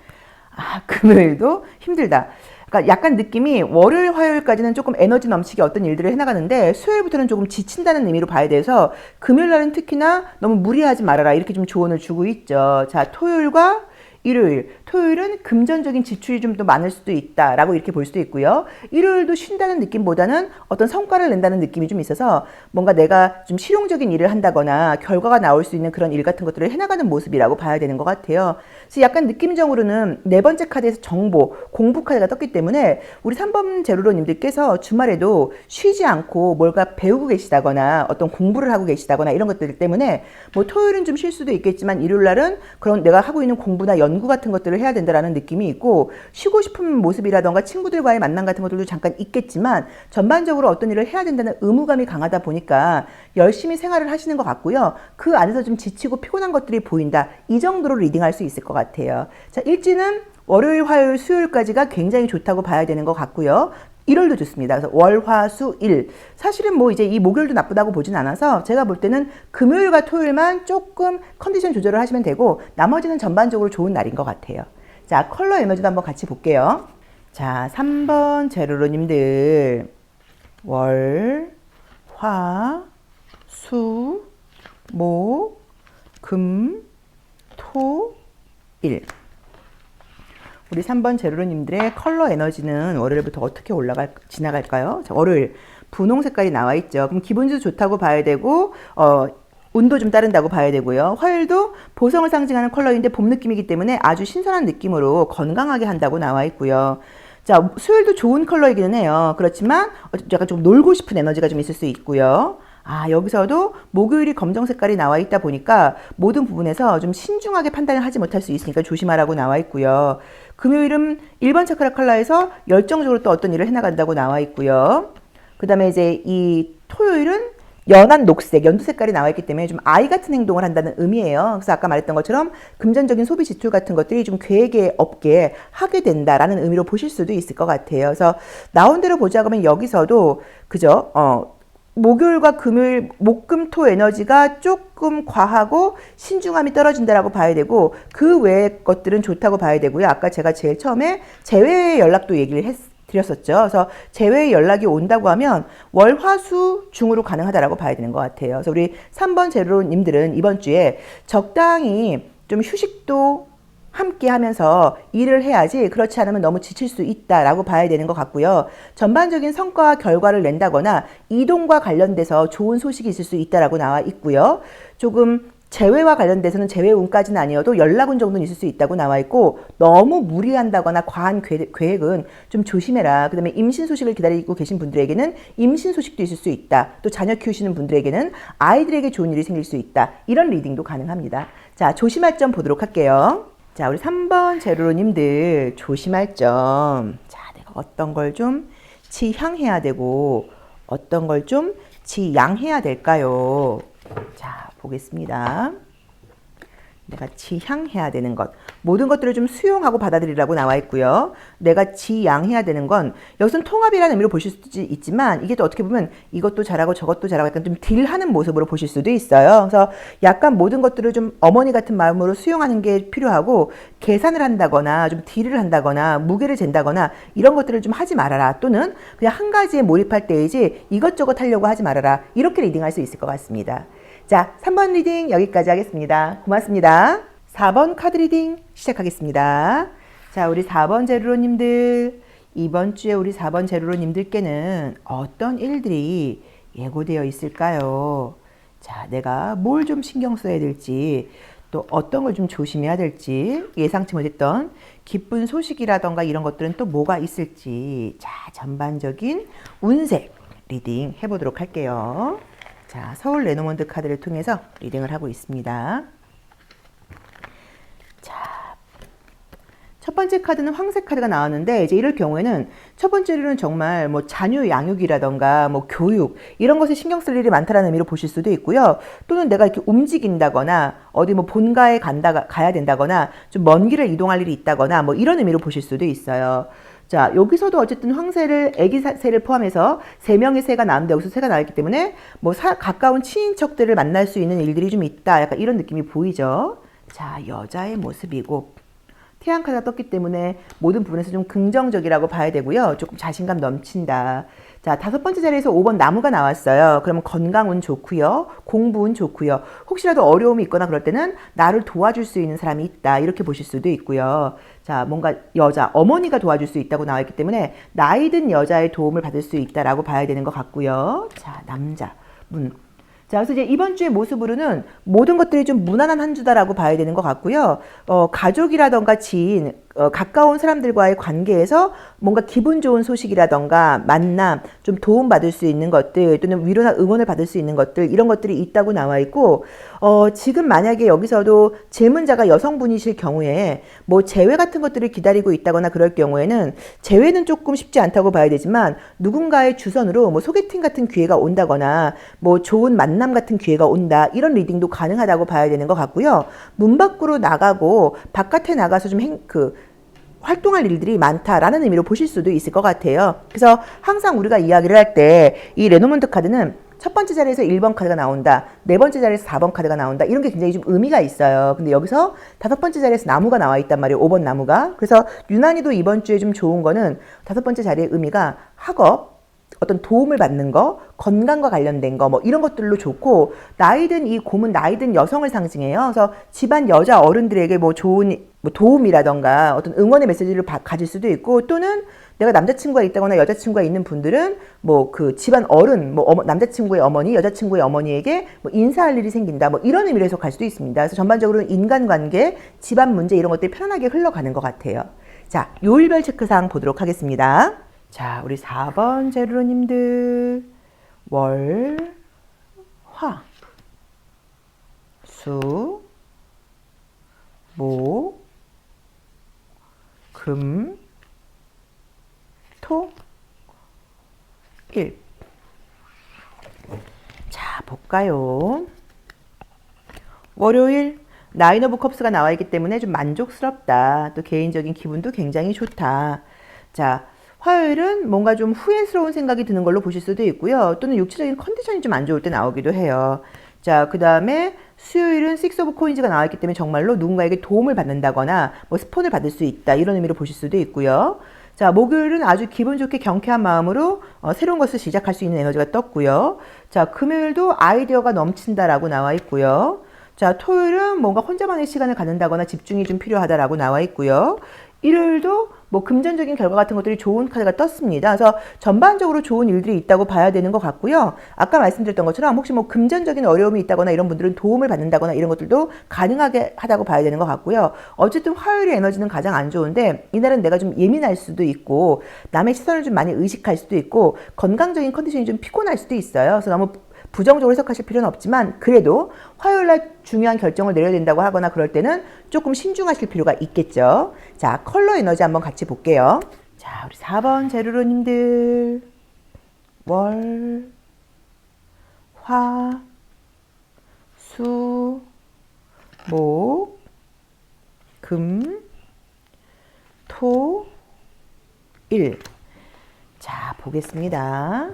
금요일도 힘들다. 그러니까 약간 느낌이 월요일, 화요일까지는 조금 에너지 넘치게 어떤 일들을 해나가는데 수요일부터는 조금 지친다는 의미로 봐야 돼서 금요일 날은 특히나 너무 무리하지 말아라 이렇게 좀 조언을 주고 있죠. 자, 토요일과 일요일, 토요일은 금전적인 지출이 좀 더 많을 수도 있다라고 이렇게 볼 수도 있고요. 일요일도 쉰다는 느낌보다는 어떤 성과를 낸다는 느낌이 좀 있어서 뭔가 내가 좀 실용적인 일을 한다거나 결과가 나올 수 있는 그런 일 같은 것들을 해나가는 모습이라고 봐야 되는 것 같아요. 그래서 약간 느낌적으로는 네 번째 카드에서 정보, 공부 카드가 떴기 때문에 우리 3번 제로로님들께서 주말에도 쉬지 않고 뭔가 배우고 계시다거나 어떤 공부를 하고 계시다거나 이런 것들 때문에 뭐 토요일은 좀 쉴 수도 있겠지만 일요일 날은 그런 내가 하고 있는 공부나 연구 같은 것들을 해야 된다라는 느낌이 있고, 쉬고 싶은 모습이라던가 친구들과의 만남 같은 것들도 잠깐 있겠지만 전반적으로 어떤 일을 해야 된다는 의무감이 강하다 보니까 열심히 생활을 하시는 것 같고요. 그 안에서 좀 지치고 피곤한 것들이 보인다. 이 정도로 리딩할 수 있을 것 같아요. 자, 일지는 월요일, 화요일, 수요일까지가 굉장히 좋다고 봐야 되는 것 같고요. 일요일도 좋습니다. 그래서 월, 화, 수, 일. 사실은 뭐 이제 이 목요일도 나쁘다고 보진 않아서 제가 볼 때는 금요일과 토요일만 조금 컨디션 조절을 하시면 되고 나머지는 전반적으로 좋은 날인 것 같아요. 자, 컬러 에너지도 한번 같이 볼게요. 자, 3번 제로로님들 월, 화, 수, 목, 금, 토, 일. 우리 3번 제로로님들의 컬러 에너지는 월요일부터 어떻게 지나갈까요? 자, 월요일 분홍 색깔이 나와 있죠. 그럼 기분도 좋다고 봐야 되고 운도 좀 따른다고 봐야 되고요. 화요일도 보성을 상징하는 컬러인데 봄 느낌이기 때문에 아주 신선한 느낌으로 건강하게 한다고 나와 있고요. 자, 수요일도 좋은 컬러이기는 해요. 그렇지만 약간 좀 놀고 싶은 에너지가 좀 있을 수 있고요. 여기서도 목요일이 검정 색깔이 나와 있다 보니까 모든 부분에서 좀 신중하게 판단을 하지 못할 수 있으니까 조심하라고 나와 있고요. 금요일은 1번 차크라 컬러에서 열정적으로 또 어떤 일을 해나간다고 나와 있고요. 그 다음에 이제 이 토요일은 연한 녹색, 연두 색깔이 나와 있기 때문에 좀 아이 같은 행동을 한다는 의미예요. 그래서 아까 말했던 것처럼 금전적인 소비 지출 같은 것들이 좀 계획에 없게 하게 된다라는 의미로 보실 수도 있을 것 같아요. 그래서 나온 대로 보자 그러면 여기서도 그죠? 목요일과 금요일, 목금토 에너지가 조금 과하고 신중함이 떨어진다라고 봐야 되고 그 외의 것들은 좋다고 봐야 되고요. 아까 제가 제일 처음에 재회의 연락도 얘기를 드렸었죠. 그래서 재회의 연락이 온다고 하면 월, 화, 수 중으로 가능하다라고 봐야 되는 것 같아요. 그래서 우리 3번 제로님들은 이번 주에 적당히 좀 휴식도 함께 하면서 일을 해야지 그렇지 않으면 너무 지칠 수 있다라고 봐야 되는 것 같고요. 전반적인 성과와 결과를 낸다거나 이동과 관련돼서 좋은 소식이 있을 수 있다라고 나와 있고요. 조금 재회와 관련돼서는 재회운까지는 아니어도 연락운 정도는 있을 수 있다고 나와 있고 너무 무리한다거나 과한 계획은 좀 조심해라. 그 다음에 임신 소식을 기다리고 계신 분들에게는 임신 소식도 있을 수 있다. 또 자녀 키우시는 분들에게는 아이들에게 좋은 일이 생길 수 있다. 이런 리딩도 가능합니다. 자, 조심할 점 보도록 할게요. 자, 우리 3번 제로로님들 조심할 점. 자, 내가 어떤 걸 좀 지향해야 되고 어떤 걸 좀 지양해야 될까요? 자, 보겠습니다. 내가 지향해야 되는 것. 모든 것들을 좀 수용하고 받아들이라고 나와 있고요. 내가 지양해야 되는 건 여기서는 통합이라는 의미로 보실 수도 있지만 이게 또 어떻게 보면 이것도 잘하고 저것도 잘하고 약간 좀 딜하는 모습으로 보실 수도 있어요. 그래서 약간 모든 것들을 좀 어머니 같은 마음으로 수용하는 게 필요하고 계산을 한다거나 좀 딜을 한다거나 무게를 잰다거나 이런 것들을 좀 하지 말아라. 또는 그냥 한 가지에 몰입할 때이지 이것저것 하려고 하지 말아라. 이렇게 리딩할 수 있을 것 같습니다. 자, 3번 리딩 여기까지 하겠습니다. 고맙습니다. 4번 카드 리딩 시작하겠습니다. 자, 우리 4번 제로로님들, 이번 주에 우리 4번 제로로님들께는 어떤 일들이 예고되어 있을까요? 자, 내가 뭘 좀 신경 써야 될지, 또 어떤 걸 좀 조심해야 될지, 예상치 못했던 기쁜 소식이라던가 이런 것들은 또 뭐가 있을지, 자, 전반적인 운세 리딩 해보도록 할게요. 자, 서울 레노먼드 카드를 통해서 리딩을 하고 있습니다. 자, 첫 번째 카드는 황색 카드가 나왔는데 이제 이럴 경우에는 첫 번째로는 정말 뭐 자녀 양육이라던가 뭐 교육 이런 것에 신경 쓸 일이 많다라는 의미로 보실 수도 있고요. 또는 내가 이렇게 움직인다거나 어디 뭐 본가에 가야 된다거나 좀 먼 길을 이동할 일이 있다거나 뭐 이런 의미로 보실 수도 있어요. 자, 여기서도 어쨌든 황새를, 애기 새를 포함해서 3명의 새가 나왔는데 여기서 새가 나왔기 때문에 뭐 가까운 친인척들을 만날 수 있는 일들이 좀 있다. 약간 이런 느낌이 보이죠. 자, 여자의 모습이고 태양 카드가 떴기 때문에 모든 부분에서 좀 긍정적이라고 봐야 되고요. 조금 자신감 넘친다. 자, 5번째 자리에서 5번 나무가 나왔어요. 그러면 건강운 좋고요. 공부운 좋고요. 혹시라도 어려움이 있거나 그럴 때는 나를 도와줄 수 있는 사람이 있다. 이렇게 보실 수도 있고요. 자, 뭔가 여자, 어머니가 도와줄 수 있다고 나와있기 때문에 나이 든 여자의 도움을 받을 수 있다라고 봐야 되는 것 같고요. 자, 남자, 자, 그래서 이제 이번 주의 모습으로는 모든 것들이 좀 무난한 한 주다라고 봐야 되는 것 같고요. 가족이라던가 지인, 가까운 사람들과의 관계에서 뭔가 기분 좋은 소식이라던가 만남, 좀 도움받을 수 있는 것들 또는 위로나 응원을 받을 수 있는 것들 이런 것들이 있다고 나와 있고 지금 만약에 여기서도 질문자가 여성분이실 경우에 뭐 재회 같은 것들을 기다리고 있다거나 그럴 경우에는 재회는 조금 쉽지 않다고 봐야 되지만 누군가의 주선으로 뭐 소개팅 같은 기회가 온다거나 뭐 좋은 만남 같은 기회가 온다 이런 리딩도 가능하다고 봐야 되는 것 같고요. 문 밖으로 나가고 바깥에 나가서 좀 활동할 일들이 많다라는 의미로 보실 수도 있을 것 같아요. 그래서 항상 우리가 이야기를 할 때 이 레노먼트 카드는 첫 번째 자리에서 1번 카드가 나온다. 네 번째 자리에서 4번 카드가 나온다. 이런 게 굉장히 좀 의미가 있어요. 근데 여기서 5번째 자리에서 나무가 나와 있단 말이에요. 5번 나무가. 그래서 유난히도 이번 주에 좀 좋은 거는 5번째 자리의 의미가 학업, 어떤 도움을 받는 거, 건강과 관련된 거, 뭐 이런 것들로 좋고, 나이든 이 곰은 나이든 여성을 상징해요. 그래서 집안 여자 어른들에게 뭐 좋은 뭐 도움이라던가 어떤 응원의 메시지를 가질 수도 있고, 또는 내가 남자친구가 있다거나 여자친구가 있는 분들은 뭐 그 집안 어른, 뭐 남자친구의 어머니, 여자친구의 어머니에게 뭐 인사할 일이 생긴다, 뭐 이런 의미로 해석할 수도 있습니다. 그래서 전반적으로는 인간관계, 집안 문제 이런 것들이 편안하게 흘러가는 것 같아요. 자, 요일별 체크사항 보도록 하겠습니다. 자, 우리 4번 제루로님들 월, 화, 수, 목, 금, 토, 일. 자, 볼까요? 월요일 나인 오브 컵스가 나와 있기 때문에 좀 만족스럽다. 또 개인적인 기분도 굉장히 좋다. 자, 화요일은 뭔가 좀 후회스러운 생각이 드는 걸로 보실 수도 있고요. 또는 육체적인 컨디션이 좀 안 좋을 때 나오기도 해요. 자, 그 다음에 수요일은 6 오브 코인즈가 나왔기 때문에 정말로 누군가에게 도움을 받는다거나 뭐 스폰을 받을 수 있다. 이런 의미로 보실 수도 있고요. 자, 목요일은 아주 기분 좋게 경쾌한 마음으로 새로운 것을 시작할 수 있는 에너지가 떴고요. 자, 금요일도 아이디어가 넘친다라고 나와 있고요. 자, 토요일은 뭔가 혼자만의 시간을 갖는다거나 집중이 좀 필요하다라고 나와 있고요. 일요일도 뭐 금전적인 결과 같은 것들이 좋은 카드가 떴습니다. 그래서 전반적으로 좋은 일들이 있다고 봐야 되는 것 같고요. 아까 말씀드렸던 것처럼 혹시 뭐 금전적인 어려움이 있다거나 이런 분들은 도움을 받는다거나 이런 것들도 가능하게 하다고 봐야 되는 것 같고요. 어쨌든 화요일의 에너지는 가장 안 좋은데 이날은 내가 좀 예민할 수도 있고 남의 시선을 좀 많이 의식할 수도 있고 건강적인 컨디션이 좀 피곤할 수도 있어요. 그래서 너무 부정적으로 해석하실 필요는 없지만 그래도 화요일날 중요한 결정을 내려야 된다고 하거나 그럴 때는 조금 신중하실 필요가 있겠죠. 자, 컬러 에너지 한번 같이 볼게요. 자, 우리 4번 제루로님들 월, 화, 수, 목, 금, 토, 일. 자, 보겠습니다.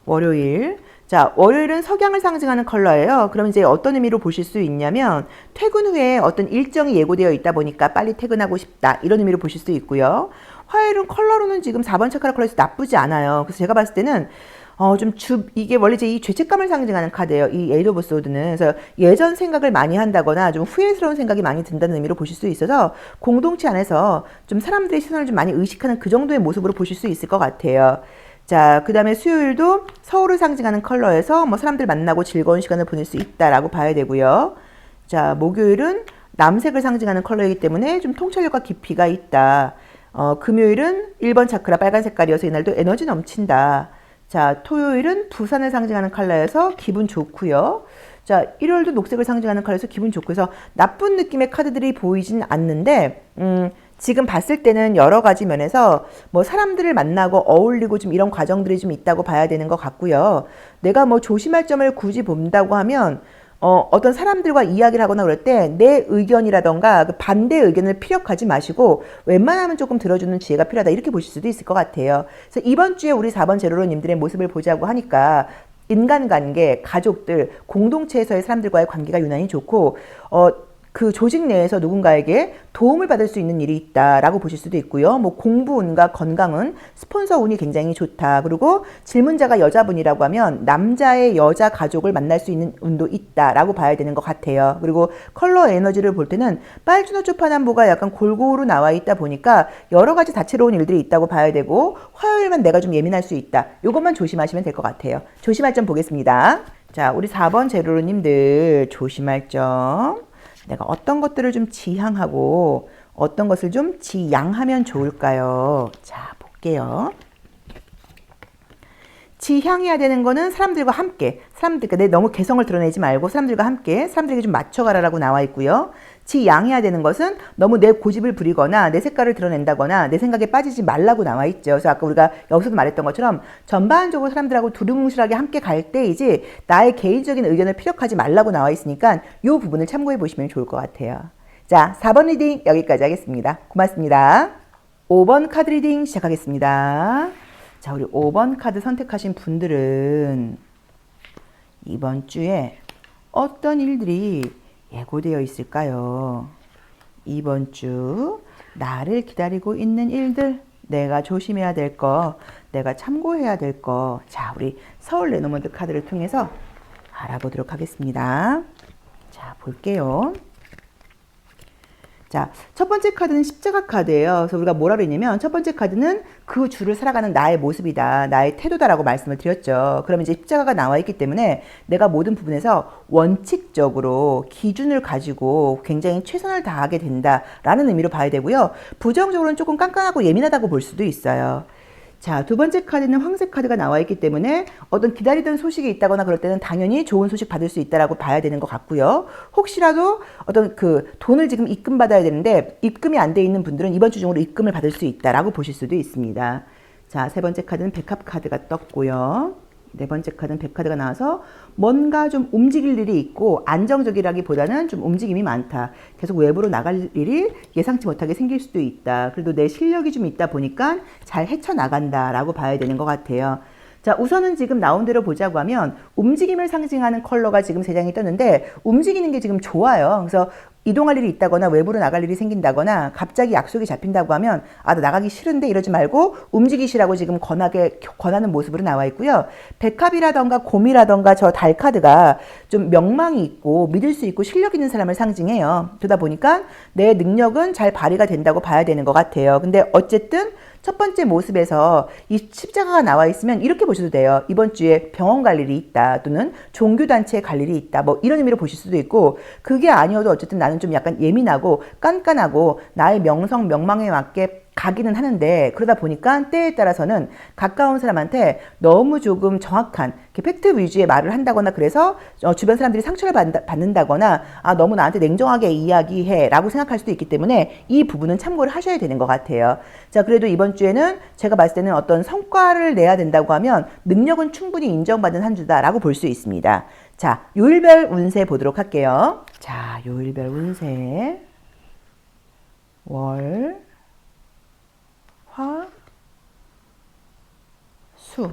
월요일. 자, 월요일은 석양을 상징하는 컬러예요. 그럼 이제 어떤 의미로 보실 수 있냐면 퇴근 후에 어떤 일정이 예고되어 있다 보니까 빨리 퇴근하고 싶다. 이런 의미로 보실 수 있고요. 화요일은 컬러로는 지금 4번 차크라 컬러에서 나쁘지 않아요. 그래서 제가 봤을 때는 이게 원래 이 죄책감을 상징하는 카드예요. 이 에이드 오브 소드는. 그래서 예전 생각을 많이 한다거나 좀 후회스러운 생각이 많이 든다는 의미로 보실 수 있어서 공동체 안에서 좀 사람들의 시선을 좀 많이 의식하는 그 정도의 모습으로 보실 수 있을 것 같아요. 자, 그 다음에 수요일도 서울을 상징하는 컬러에서 뭐 사람들 만나고 즐거운 시간을 보낼 수 있다라고 봐야 되고요. 자, 목요일은 남색을 상징하는 컬러이기 때문에 좀 통찰력과 깊이가 있다. 금요일은 1번 차크라 빨간 색깔이어서 이날도 에너지 넘친다. 자, 토요일은 부산을 상징하는 컬러여서 기분 좋고요. 자, 1월도 녹색을 상징하는 카드에서 기분 좋고 해서 나쁜 느낌의 카드들이 보이진 않는데, 지금 봤을 때는 여러 가지 면에서 뭐 사람들을 만나고 어울리고 좀 이런 과정들이 좀 있다고 봐야 되는 것 같고요. 내가 뭐 조심할 점을 굳이 본다고 하면 어떤 사람들과 이야기를 하거나 그럴 때 내 의견이라던가 그 반대 의견을 피력하지 마시고 웬만하면 조금 들어주는 지혜가 필요하다 이렇게 보실 수도 있을 것 같아요. 그래서 이번 주에 우리 4번 제로로님들의 모습을 보자고 하니까 인간관계, 가족들, 공동체에서의 사람들과의 관계가 유난히 좋고 그 조직 내에서 누군가에게 도움을 받을 수 있는 일이 있다라고 보실 수도 있고요. 뭐 공부 운과 건강은 스폰서 운이 굉장히 좋다. 그리고 질문자가 여자분이라고 하면 남자의 여자 가족을 만날 수 있는 운도 있다라고 봐야 되는 것 같아요. 그리고 컬러 에너지를 볼 때는 빨주노 초파남보가 약간 골고루 나와 있다 보니까 여러 가지 다채로운 일들이 있다고 봐야 되고 화요일만 내가 좀 예민할 수 있다. 이것만 조심하시면 될 것 같아요. 조심할 점 보겠습니다. 자, 우리 4번 제로로님들 조심할 점. 내가 어떤 것들을 좀 지향하고 어떤 것을 좀 지양하면 좋을까요? 자, 볼게요. 지향해야 되는 거는 사람들과 함께, 그러니까 내 너무 개성을 드러내지 말고 사람들과 함께, 사람들에게 좀 맞춰가라라고 나와 있고요. 지양해야 되는 것은 너무 내 고집을 부리거나 내 색깔을 드러낸다거나 내 생각에 빠지지 말라고 나와 있죠. 그래서 아까 우리가 여기서도 말했던 것처럼 전반적으로 사람들하고 두루뭉실하게 함께 갈 때이지 나의 개인적인 의견을 피력하지 말라고 나와 있으니까 이 부분을 참고해 보시면 좋을 것 같아요. 자, 4번 리딩 여기까지 하겠습니다. 고맙습니다. 5번 카드 리딩 시작하겠습니다. 자, 우리 5번 카드 선택하신 분들은 이번 주에 어떤 일들이 예고되어 있을까요? 이번 주 나를 기다리고 있는 일들, 내가 조심해야 될 거, 내가 참고해야 될 거. 자, 우리 서울 레노먼드 카드를 통해서 알아보도록 하겠습니다. 자, 볼게요. 자, 첫 번째 카드는 십자가 카드예요. 그래서 우리가 뭐라 그랬냐면 첫 번째 카드는 그 주를 살아가는 나의 모습이다. 나의 태도다라고 말씀을 드렸죠. 그러면 이제 십자가가 나와 있기 때문에 내가 모든 부분에서 원칙적으로 기준을 가지고 굉장히 최선을 다하게 된다라는 의미로 봐야 되고요. 부정적으로는 조금 깐깐하고 예민하다고 볼 수도 있어요. 자, 두 번째 카드는 황색 카드가 나와 있기 때문에 어떤 기다리던 소식이 있다거나 그럴 때는 당연히 좋은 소식 받을 수 있다라고 봐야 되는 것 같고요. 혹시라도 어떤 그 돈을 지금 입금 받아야 되는데 입금이 안 돼 있는 분들은 이번 주 중으로 입금을 받을 수 있다라고 보실 수도 있습니다. 자, 세 번째 카드는 백합 카드가 떴고요. 네 번째 카드는 백카드가 나와서 뭔가 좀 움직일 일이 있고 안정적이라기보다는 좀 움직임이 많다. 계속 외부로 나갈 일이 예상치 못하게 생길 수도 있다. 그래도 내 실력이 좀 있다 보니까 잘 헤쳐나간다라고 봐야 되는 것 같아요. 자, 우선은 지금 나온 대로 보자고 하면 움직임을 상징하는 컬러가 지금 3장이 떴는데 움직이는 게 지금 좋아요. 그래서 이동할 일이 있다거나 외부로 나갈 일이 생긴다거나 갑자기 약속이 잡힌다고 하면 나 나가기 싫은데 이러지 말고 움직이시라고 지금 권하는 모습으로 나와 있고요. 백합이라던가 곰이라던가 저 달 카드가 좀 명망이 있고 믿을 수 있고 실력 있는 사람을 상징해요. 그러다 보니까 내 능력은 잘 발휘가 된다고 봐야 되는 것 같아요. 근데 어쨌든 첫 번째 모습에서 이 십자가가 나와 있으면 이렇게 보셔도 돼요. 이번 주에 병원 갈 일이 있다 또는 종교단체에 갈 일이 있다 뭐 이런 의미로 보실 수도 있고 그게 아니어도 어쨌든 나는 좀 약간 예민하고 깐깐하고 나의 명성 명망에 맞게 가기는 하는데 그러다 보니까 때에 따라서는 가까운 사람한테 너무 조금 정확한 팩트 위주의 말을 한다거나 그래서 주변 사람들이 상처를 받는다거나 너무 나한테 냉정하게 이야기해 라고 생각할 수도 있기 때문에 이 부분은 참고를 하셔야 되는 것 같아요. 자, 그래도 이번 주에는 제가 봤을 때는 어떤 성과를 내야 된다고 하면 능력은 충분히 인정받는 한 주다라고 볼 수 있습니다. 자, 요일별 운세 보도록 할게요. 자, 요일별 운세 월 화, 수,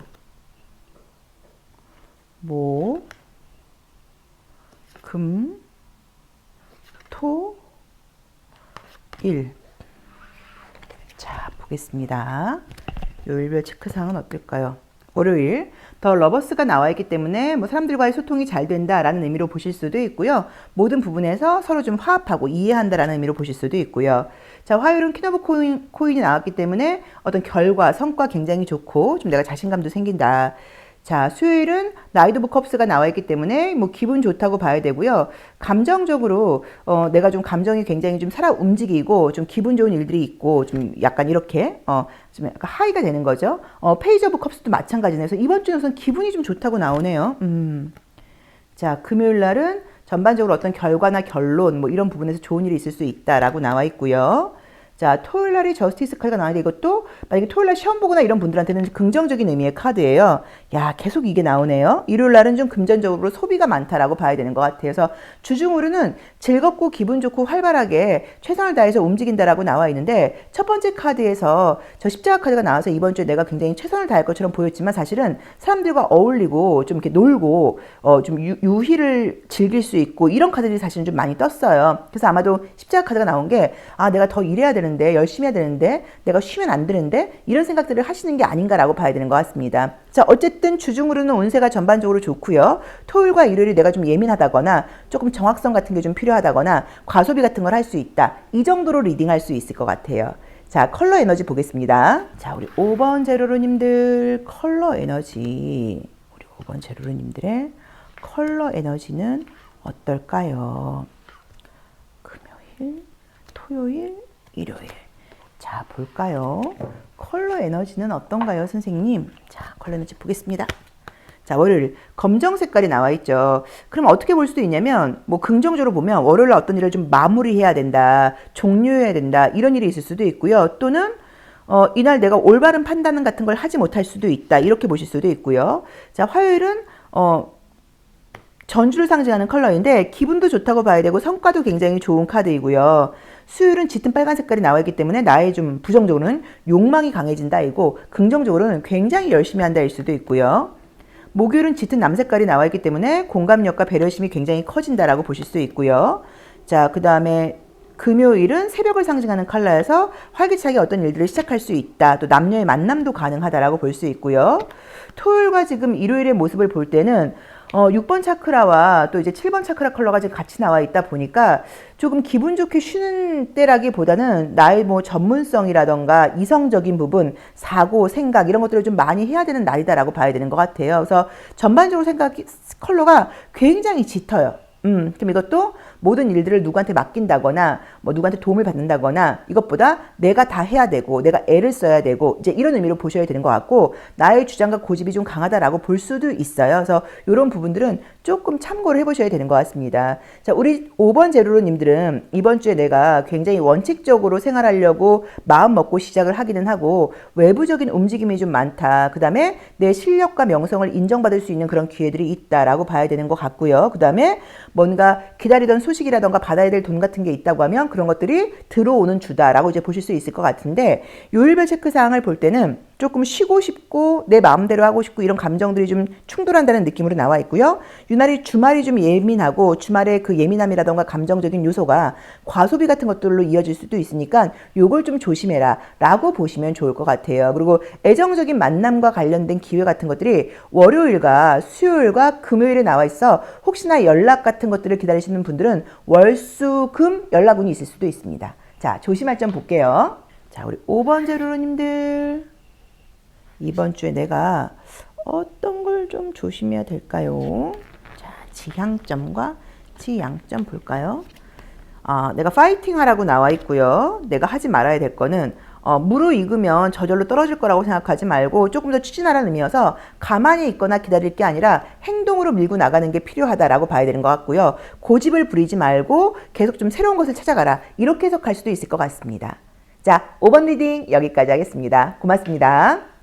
목, 금, 토, 일. 자, 보겠습니다. 요일별 체크사항은 어떨까요? 월요일 더 러버스가 나와 있기 때문에 뭐 사람들과의 소통이 잘 된다라는 의미로 보실 수도 있고요. 모든 부분에서 서로 좀 화합하고 이해한다라는 의미로 보실 수도 있고요. 자, 화요일은 퀸 오브 코인이 나왔기 때문에 어떤 결과, 성과 굉장히 좋고 좀 내가 자신감도 생긴다. 자, 수요일은 나이트 오브 컵스가 나와 있기 때문에 뭐 기분 좋다고 봐야 되고요. 감정적으로 내가 좀 감정이 굉장히 좀 살아 움직이고 좀 기분 좋은 일들이 있고 좀 약간 이렇게 좀 약간 하이가 되는 거죠. 페이지 오브 컵스도 마찬가지네요. 그래서 이번 주는 우선 기분이 좀 좋다고 나오네요. 자, 금요일 날은 전반적으로 어떤 결과나 결론 뭐 이런 부분에서 좋은 일이 있을 수 있다라고 나와 있고요. 자, 토요일 날이 저스티스 카드가 나왔는데 이것도 만약에 토요일 날 시험 보거나 이런 분들한테는 긍정적인 의미의 카드예요. 야, 계속 이게 나오네요. 일요일 날은 좀 금전적으로 소비가 많다라고 봐야 되는 것 같아요. 그래서 주중으로는 즐겁고 기분 좋고 활발하게 최선을 다해서 움직인다라고 나와 있는데 첫 번째 카드에서 저 십자가 카드가 나와서 이번 주에 내가 굉장히 최선을 다할 것처럼 보였지만 사실은 사람들과 어울리고 좀 이렇게 놀고 좀 유희를 즐길 수 있고 이런 카드들이 사실은 좀 많이 떴어요. 그래서 아마도 십자가 카드가 나온 게 내가 더 일해야 되는 열심히 해야 되는데 내가 쉬면 안 되는데 이런 생각들을 하시는 게 아닌가라고 봐야 되는 것 같습니다. 자, 어쨌든 주중으로는 운세가 전반적으로 좋고요. 토요일과 일요일이 내가 좀 예민하다거나 조금 정확성 같은 게 좀 필요하다거나 과소비 같은 걸 할 수 있다. 이 정도로 리딩할 수 있을 것 같아요. 자, 컬러 에너지 보겠습니다. 자, 우리 5번 제로로님들 컬러 에너지, 우리 5번 제로로님들의 컬러 에너지는 어떨까요? 금요일, 토요일, 일요일. 자, 볼까요? 컬러 에너지는 어떤가요, 선생님? 자, 컬러 에너지 보겠습니다. 자, 월요일 검정 색깔이 나와 있죠. 그럼 어떻게 볼 수도 있냐면 뭐 긍정적으로 보면 월요일 어떤 일을 좀 마무리해야 된다, 종료해야 된다 이런 일이 있을 수도 있고요. 또는 이날 내가 올바른 판단 같은 걸 하지 못할 수도 있다 이렇게 보실 수도 있고요. 자, 화요일은 전주를 상징하는 컬러인데 기분도 좋다고 봐야 되고 성과도 굉장히 좋은 카드이고요. 수요일은 짙은 빨간 색깔이 나와 있기 때문에 나의 좀 부정적으로는 욕망이 강해진다이고 긍정적으로는 굉장히 열심히 한다일 수도 있고요. 목요일은 짙은 남색깔이 나와 있기 때문에 공감력과 배려심이 굉장히 커진다라고 보실 수 있고요. 자, 그 다음에 금요일은 새벽을 상징하는 컬러여서 활기차게 어떤 일들을 시작할 수 있다. 또 남녀의 만남도 가능하다라고 볼 수 있고요. 토요일과 지금 일요일의 모습을 볼 때는 6번 차크라와 또 이제 7번 차크라 컬러가 지금 같이 나와 있다 보니까 조금 기분 좋게 쉬는 때라기보다는 나의 뭐 전문성이라던가 이성적인 부분, 사고, 생각 이런 것들을 좀 많이 해야 되는 날이다라고 봐야 되는 것 같아요. 그래서 전반적으로 컬러가 굉장히 짙어요. 그럼 이것도 모든 일들을 누구한테 맡긴다거나 뭐 누구한테 도움을 받는다거나 이것보다 내가 다 해야 되고 내가 애를 써야 되고 이제 이런 의미로 보셔야 되는 것 같고 나의 주장과 고집이 좀 강하다라고 볼 수도 있어요. 그래서 이런 부분들은 조금 참고를 해보셔야 되는 것 같습니다. 자, 우리 5번 제로로님들은 이번 주에 내가 굉장히 원칙적으로 생활하려고 마음 먹고 시작을 하기는 하고 외부적인 움직임이 좀 많다. 그 다음에 내 실력과 명성을 인정받을 수 있는 그런 기회들이 있다라고 봐야 되는 것 같고요. 그 다음에 뭔가 기다리던 소식이라던가 받아야 될 돈 같은 게 있다고 하면 그런 것들이 들어오는 주다라고 이제 보실 수 있을 것 같은데 요일별 체크사항을 볼 때는 조금 쉬고 싶고 내 마음대로 하고 싶고 이런 감정들이 좀 충돌한다는 느낌으로 나와 있고요. 유난히 주말이 좀 예민하고 주말에 그 예민함이라던가 감정적인 요소가 과소비 같은 것들로 이어질 수도 있으니까 요걸 좀 조심해라 라고 보시면 좋을 것 같아요. 그리고 애정적인 만남과 관련된 기회 같은 것들이 월요일과 수요일과 금요일에 나와 있어 혹시나 연락 같은 것들을 기다리시는 분들은 월, 수, 금 연락운이 있을 수도 있습니다. 자, 조심할 점 볼게요. 자, 우리 5번 제로로님들 이번 주에 내가 어떤 걸 좀 조심해야 될까요? 자, 지향점과 지양점 볼까요? 내가 파이팅 하라고 나와 있고요. 내가 하지 말아야 될 거는 무르익으면 저절로 떨어질 거라고 생각하지 말고 조금 더 추진하라는 의미여서 가만히 있거나 기다릴 게 아니라 행동으로 밀고 나가는 게 필요하다라고 봐야 되는 것 같고요. 고집을 부리지 말고 계속 좀 새로운 것을 찾아가라. 이렇게 해석할 수도 있을 것 같습니다. 자, 5번 리딩 여기까지 하겠습니다. 고맙습니다.